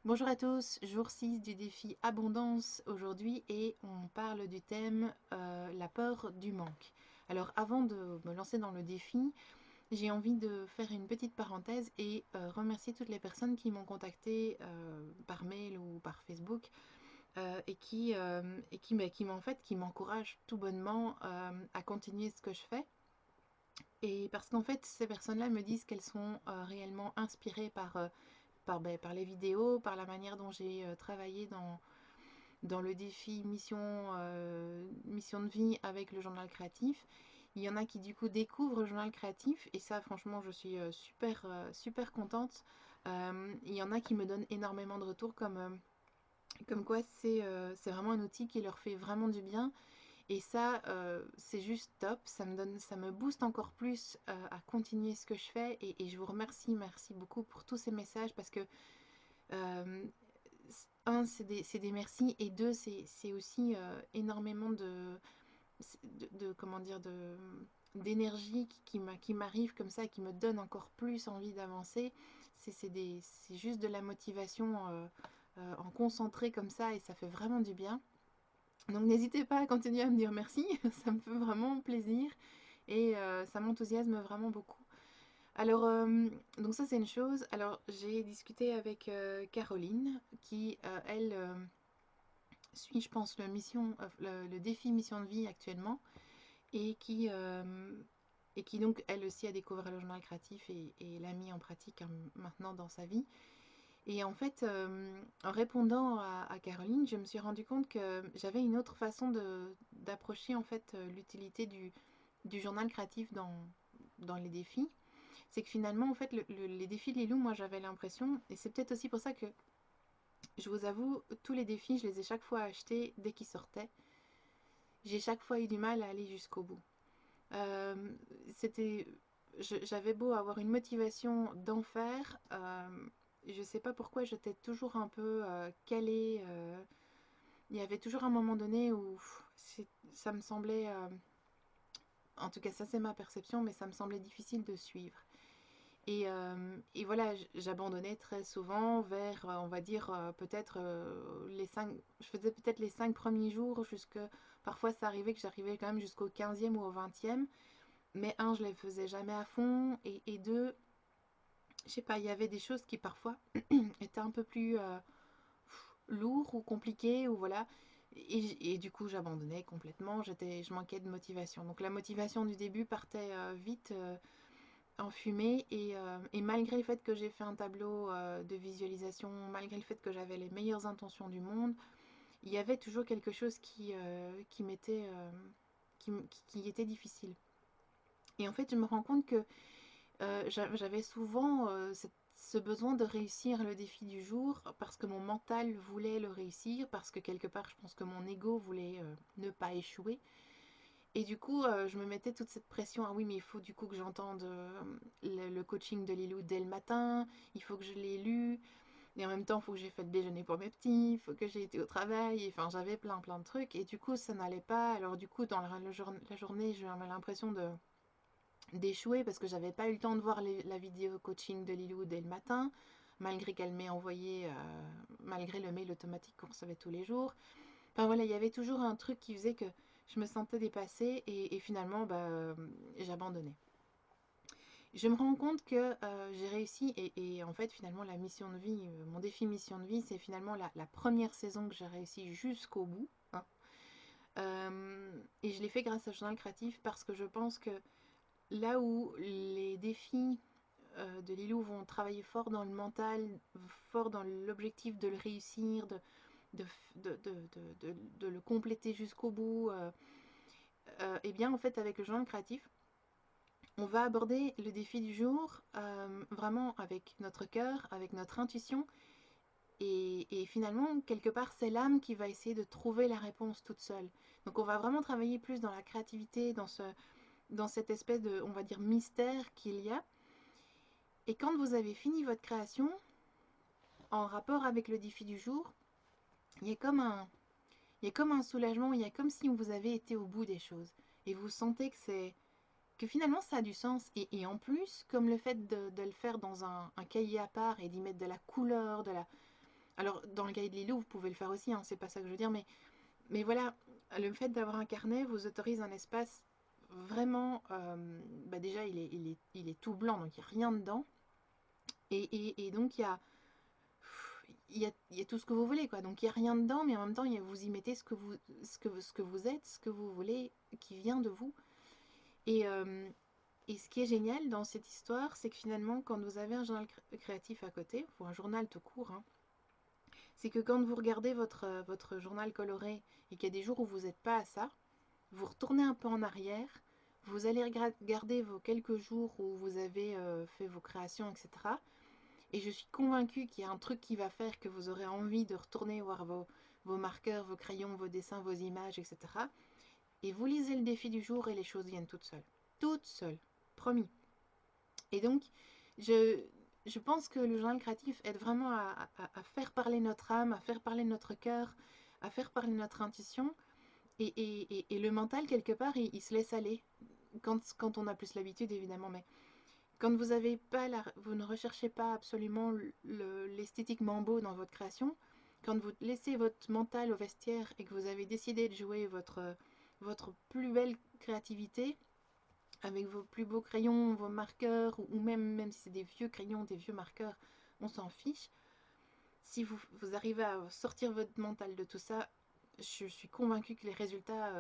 Bonjour à tous, jour 6 du défi Abondance aujourd'hui et on parle du thème la peur du manque. Alors avant de me lancer dans le défi, j'ai envie de faire une petite parenthèse et remercier toutes les personnes qui m'ont contacté par mail ou par Facebook qui m'encouragent tout bonnement à continuer ce que je fais. Et parce qu'en fait, ces personnes-là me disent qu'elles sont réellement inspirées par les vidéos, par la manière dont j'ai travaillé dans le défi mission de vie avec le journal créatif. Il y en a qui du coup découvrent le journal créatif et ça franchement je suis super contente. Il y en a qui me donnent énormément de retours comme quoi c'est vraiment un outil qui leur fait vraiment du bien et ça c'est juste top, ça me booste encore plus à continuer ce que je fais et je vous merci beaucoup pour tous ces messages parce que euh, un, c'est des merci, et deux, c'est aussi énormément comment dire, d'énergie qui m'arrive comme ça, qui me donne encore plus envie d'avancer. C'est juste de la motivation en concentré comme ça, et ça fait vraiment du bien. Donc n'hésitez pas à continuer à me dire merci, ça me fait vraiment plaisir, et ça m'enthousiasme vraiment beaucoup. Alors, donc ça c'est une chose. Alors j'ai discuté avec Caroline qui, elle, suit, je pense, le défi mission de vie actuellement et qui donc, elle aussi, a découvert le journal créatif et l'a mis en pratique maintenant dans sa vie. Et en fait, en répondant à Caroline, je me suis rendu compte que j'avais une autre façon d'approcher en fait l'utilité du journal créatif dans les défis. C'est que finalement, en fait, les défis de Lilou, moi j'avais l'impression, et c'est peut-être aussi pour ça que je vous avoue, tous les défis, je les ai chaque fois achetés dès qu'ils sortaient. J'ai chaque fois eu du mal à aller jusqu'au bout. Euh, c'était, J'avais beau avoir une motivation d'en faire, je sais pas pourquoi j'étais toujours un peu calée. Il y avait toujours un moment donné où ça me semblait, en tout cas ça c'est ma perception, mais ça me semblait difficile de suivre. Et voilà, j'abandonnais très souvent vers, on va dire, peut-être je faisais peut-être les 5 premiers jours, parfois ça arrivait que j'arrivais quand même jusqu'au 15e ou au 20e, mais un, je les faisais jamais à fond, et deux, je sais pas, il y avait des choses qui parfois étaient un peu plus lourdes ou compliquées, ou voilà, et du coup j'abandonnais complètement, je manquais de motivation. Donc la motivation du début partait vite. En fumée et malgré le fait que j'ai fait un tableau de visualisation, malgré le fait que j'avais les meilleures intentions du monde, il y avait toujours quelque chose qui était difficile. Et en fait, je me rends compte que j'avais souvent ce besoin de réussir le défi du jour parce que mon mental voulait le réussir, parce que quelque part, je pense que mon ego voulait ne pas échouer. Et du coup, je me mettais toute cette pression. Ah oui, mais il faut du coup que j'entende le coaching de Lilou dès le matin. Il faut que je l'ai lu. Et en même temps, il faut que j'ai fait le déjeuner pour mes petits. Il faut que j'ai été au travail. Enfin, j'avais plein de trucs. Et du coup, ça n'allait pas. Alors du coup, dans la journée, j'avais l'impression d'échouer parce que j'avais pas eu le temps de voir la vidéo coaching de Lilou dès le matin. Malgré qu'elle m'ait envoyé, malgré le mail automatique qu'on recevait tous les jours. Enfin voilà, il y avait toujours un truc qui faisait que je me sentais dépassée et finalement j'abandonnais. Je me rends compte que j'ai réussi et en fait finalement la mission de vie, mon défi mission de vie, c'est finalement la première saison que j'ai réussi jusqu'au bout, hein. Et je l'ai fait grâce au journal créatif parce que je pense que là où les défis de Lilou vont travailler fort dans le mental, fort dans l'objectif de le réussir, de, de le compléter jusqu'au bout, et bien en fait avec le journal créatif, on va aborder le défi du jour vraiment avec notre cœur, avec notre intuition, et finalement quelque part c'est l'âme qui va essayer de trouver la réponse toute seule. Donc on va vraiment travailler plus dans la créativité, dans cette espèce de, on va dire, mystère qu'il y a. Et quand vous avez fini votre création, en rapport avec le défi du jour, il y a comme un, il y a comme un soulagement, il y a comme si vous avez été au bout des choses. Et vous sentez que finalement ça a du sens. Et en plus, comme le fait de le faire dans un cahier à part et d'y mettre de la couleur, Alors, dans le cahier de Lilou, vous pouvez le faire aussi, hein, c'est pas ça que je veux dire, mais voilà, le fait d'avoir un carnet vous autorise un espace vraiment, bah déjà, il est tout blanc, donc il n'y a rien dedans. Et donc, il y a tout ce que vous voulez, quoi. Donc, il n'y a rien dedans, mais en même temps, vous y mettez ce que vous êtes, ce que vous voulez, qui vient de vous. Et, euh, et ce qui est génial dans cette histoire, c'est que finalement, quand vous avez un journal créatif à côté, ou un journal tout court, hein, c'est que quand vous regardez votre journal coloré et qu'il y a des jours où vous n'êtes pas à ça, vous retournez un peu en arrière, vous allez regarder vos quelques jours où vous avez fait vos créations, etc. Et je suis convaincue qu'il y a un truc qui va faire que vous aurez envie de retourner voir vos marqueurs, vos crayons, vos dessins, vos images, etc. Et vous lisez le défi du jour et les choses viennent toutes seules. Toutes seules. Promis. Et donc, je, je pense que le journal créatif aide vraiment à faire parler notre âme, à faire parler notre cœur, à faire parler notre intuition. Et le mental, quelque part, il se laisse aller. Quand on a plus l'habitude, évidemment. Mais quand vous avez pas vous ne recherchez pas absolument l'esthétiquement beau dans votre création, quand vous laissez votre mental au vestiaire et que vous avez décidé de jouer votre plus belle créativité, avec vos plus beaux crayons, vos marqueurs, ou même si c'est des vieux crayons, des vieux marqueurs, on s'en fiche. Si vous arrivez à sortir votre mental de tout ça, je suis convaincue que les résultats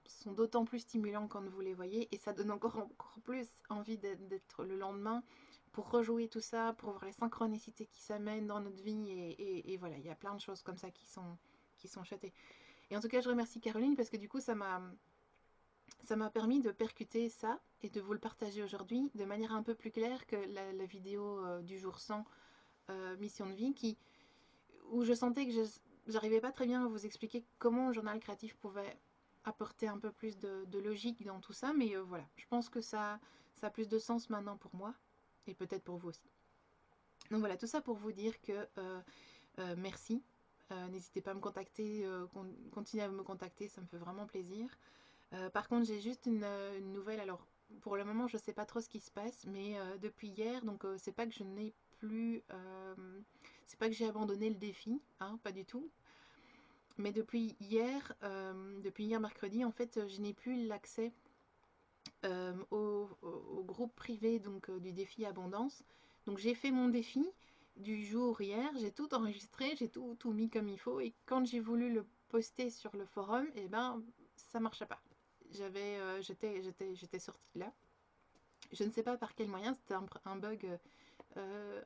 sont d'autant plus stimulants quand vous les voyez, et ça donne encore plus envie d'être le lendemain pour rejouer tout ça, pour voir les synchronicités qui s'amènent dans notre vie, et voilà, il y a plein de choses comme ça qui sont chouettes. Et en tout cas, je remercie Caroline parce que du coup, ça m'a permis de percuter ça et de vous le partager aujourd'hui de manière un peu plus claire que la vidéo du jour 100 Mission de vie où je sentais que je n'arrivais pas très bien à vous expliquer comment le journal créatif pouvait apporter un peu plus de logique dans tout ça, mais voilà, je pense que ça a plus de sens maintenant pour moi et peut-être pour vous aussi. Donc voilà, tout ça pour vous dire que merci. N'hésitez pas à me contacter, continuez à me contacter, ça me fait vraiment plaisir. Par contre, j'ai juste une nouvelle. Alors, pour le moment, je ne sais pas trop ce qui se passe, mais depuis hier, donc c'est pas que je n'ai plus. C'est pas que j'ai abandonné le défi, hein, pas du tout. Mais depuis hier mercredi, en fait, je n'ai plus l'accès au groupe privé donc, du défi Abondance. Donc, j'ai fait mon défi du jour hier, j'ai tout enregistré, j'ai tout mis comme il faut. Et quand j'ai voulu le poster sur le forum, et ben, ça marchait pas. J'étais sortie de là. Je ne sais pas par quel moyen, c'était un bug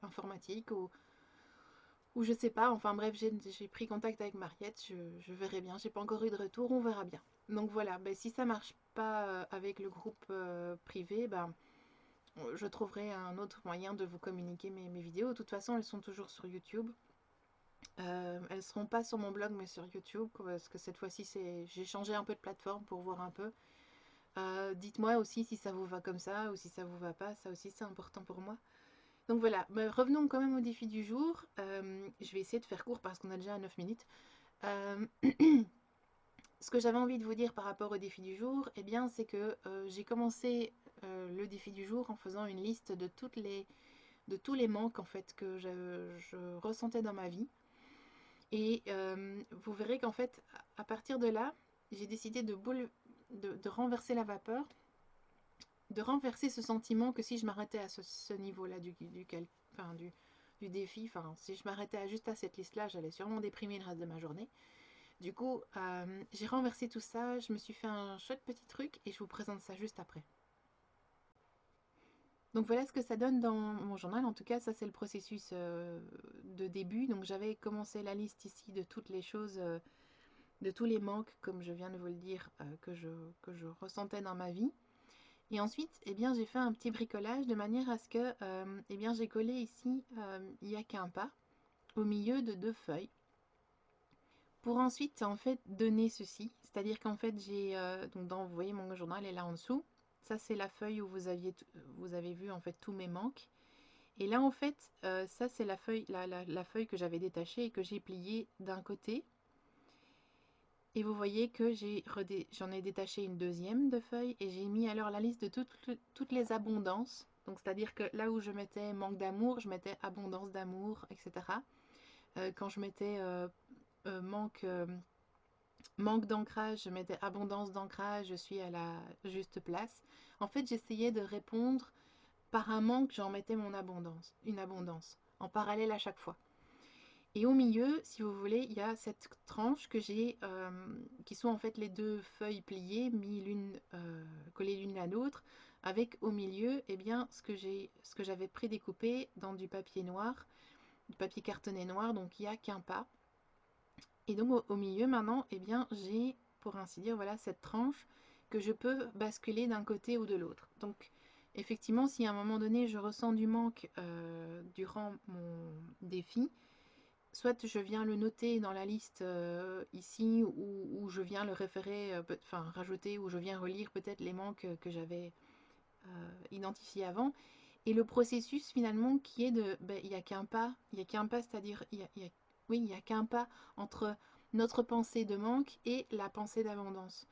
informatique ou je sais pas. Enfin bref, j'ai pris contact avec Mariette, je verrai bien. J'ai pas encore eu de retour, on verra bien. Donc voilà, ben, si ça marche pas avec le groupe privé, ben, je trouverai un autre moyen de vous communiquer mes vidéos. De toute façon, elles sont toujours sur YouTube. Elles seront pas sur mon blog mais sur YouTube parce que cette fois-ci j'ai changé un peu de plateforme pour voir un peu. Dites-moi aussi si ça vous va comme ça ou si ça vous va pas, ça aussi c'est important pour moi. Donc voilà, mais revenons quand même au défi du jour. Je vais essayer de faire court parce qu'on a déjà 9 minutes. Euh, Ce que j'avais envie de vous dire par rapport au défi du jour, eh bien, c'est que j'ai commencé le défi du jour en faisant une liste de tous les manques en fait que je ressentais dans ma vie. Et vous verrez qu'en fait, à partir de là, j'ai décidé de renverser la vapeur, de renverser ce sentiment que si je m'arrêtais à ce niveau-là enfin, du défi, enfin, si je m'arrêtais juste à cette liste-là, j'allais sûrement déprimer le reste de ma journée. Du coup, j'ai renversé tout ça, je me suis fait un chouette petit truc et je vous présente ça juste après. Donc voilà ce que ça donne dans mon journal. En tout cas, ça c'est le processus de début. Donc j'avais commencé la liste ici de toutes les choses, de tous les manques, comme je viens de vous le dire, que je ressentais dans ma vie. Et ensuite, eh bien, j'ai fait un petit bricolage de manière à ce que eh bien, j'ai collé ici il n'y a qu'un pas au milieu de deux feuilles pour ensuite en fait donner ceci. C'est-à-dire qu'en fait j'ai donc vous voyez mon journal est là en dessous. Ça c'est la feuille où vous avez vu en fait tous mes manques. Et là en fait ça c'est la feuille que j'avais détachée et que j'ai pliée d'un côté. Et vous voyez que j'en ai détaché une deuxième de feuille et j'ai mis alors la liste de toutes les abondances. Donc c'est-à-dire que là où je mettais manque d'amour, je mettais abondance d'amour, etc. Quand je mettais manque, manque d'ancrage, je mettais abondance d'ancrage, je suis à la juste place. En fait, j'essayais de répondre par un manque, j'en mettais mon abondance, une abondance, en parallèle à chaque fois. Et au milieu, si vous voulez, il y a cette tranche que j'ai, qui sont en fait les deux feuilles pliées, mis l'une collées l'une à l'autre, avec au milieu, eh bien, ce que j'avais prédécoupé dans du papier noir, du papier cartonné noir, donc il n'y a qu'un pas. Et donc au milieu maintenant, eh bien, j'ai, pour ainsi dire, voilà cette tranche que je peux basculer d'un côté ou de l'autre. Donc effectivement, si à un moment donné je ressens du manque durant mon défi, soit je viens le noter dans la liste ici, ou je viens le référer, enfin rajouter, ou je viens relire peut-être les manques que j'avais identifiés avant. Et le processus finalement qui est de, ben, il n'y a qu'un pas, c'est-à-dire oui, il n'y a qu'un pas entre notre pensée de manque et la pensée d'abondance.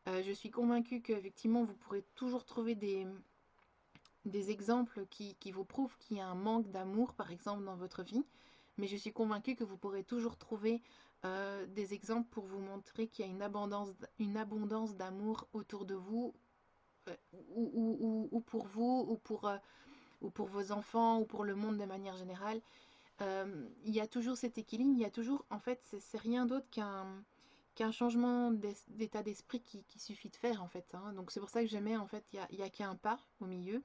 Je suis convaincue qu'effectivement vous pourrez toujours trouver des exemples qui vous prouvent qu'il y a un manque d'amour, par exemple, dans votre vie. Mais je suis convaincue que vous pourrez toujours trouver des exemples pour vous montrer qu'il y a une abondance d'amour autour de vous, ou pour vous, ou pour vos enfants, ou pour le monde de manière générale. Il y a toujours cet équilibre, il y a toujours, en fait, c'est rien d'autre qu'un changement d'état d'esprit qui suffit de faire, en fait. Hein. Donc c'est pour ça que j'aimais, en fait, il y a qu'un pas au milieu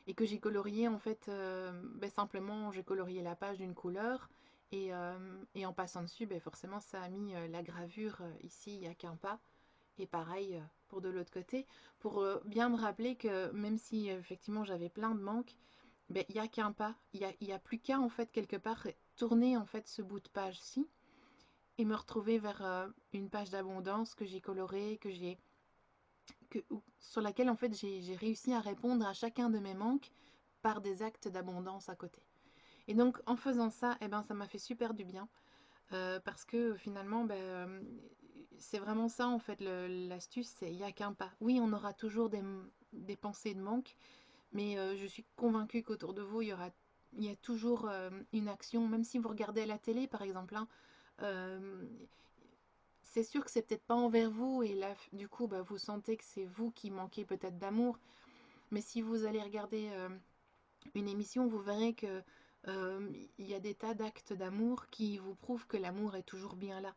et que j'ai colorié en fait ben, simplement j'ai colorié la page d'une couleur et en passant dessus ben, forcément ça a mis la gravure ici il n'y a qu'un pas et pareil pour de l'autre côté pour bien me rappeler que même si effectivement j'avais plein de manques ben, il n'y a qu'un pas, il y a plus qu'à en fait quelque part tourner en fait ce bout de page-ci et me retrouver vers une page d'abondance que j'ai colorée, sur laquelle en fait j'ai réussi à répondre à chacun de mes manques par des actes d'abondance à côté. Et donc en faisant ça, eh ben, ça m'a fait super du bien. Parce que finalement, ben, c'est vraiment ça en fait l'astuce, c'est il n'y a qu'un pas. Oui, on aura toujours des pensées de manque, mais je suis convaincue qu'autour de vous, il y a toujours une action, même si vous regardez à la télé par exemple. Hein, euh, c'est sûr que c'est peut-être pas envers vous et là du coup bah, vous sentez que c'est vous qui manquez peut-être d'amour, mais si vous allez regarder une émission, vous verrez que il y a des tas d'actes d'amour qui vous prouvent que l'amour est toujours bien là.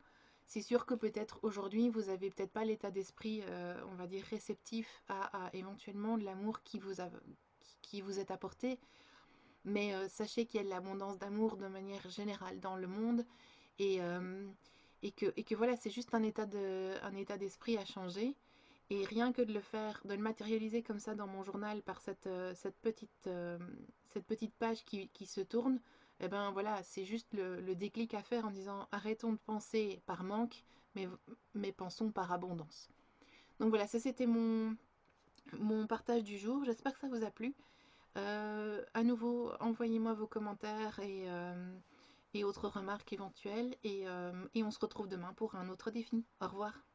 C'est sûr que peut-être aujourd'hui vous avez peut-être pas l'état d'esprit, on va dire réceptif à éventuellement de l'amour qui vous est apporté, mais sachez qu'il y a de l'abondance d'amour de manière générale dans le monde et, et que voilà, c'est juste un état d'esprit à changer. Et rien que de le faire, de le matérialiser comme ça dans mon journal par cette petite page qui se tourne, eh ben voilà, c'est juste le déclic à faire en disant arrêtons de penser par manque, mais, mais pensons par abondance. Donc voilà, ça c'était mon partage du jour. J'espère que ça vous a plu. À nouveau, envoyez-moi vos commentaires et autres remarques éventuelles. Et on se retrouve demain pour un autre défi. Au revoir.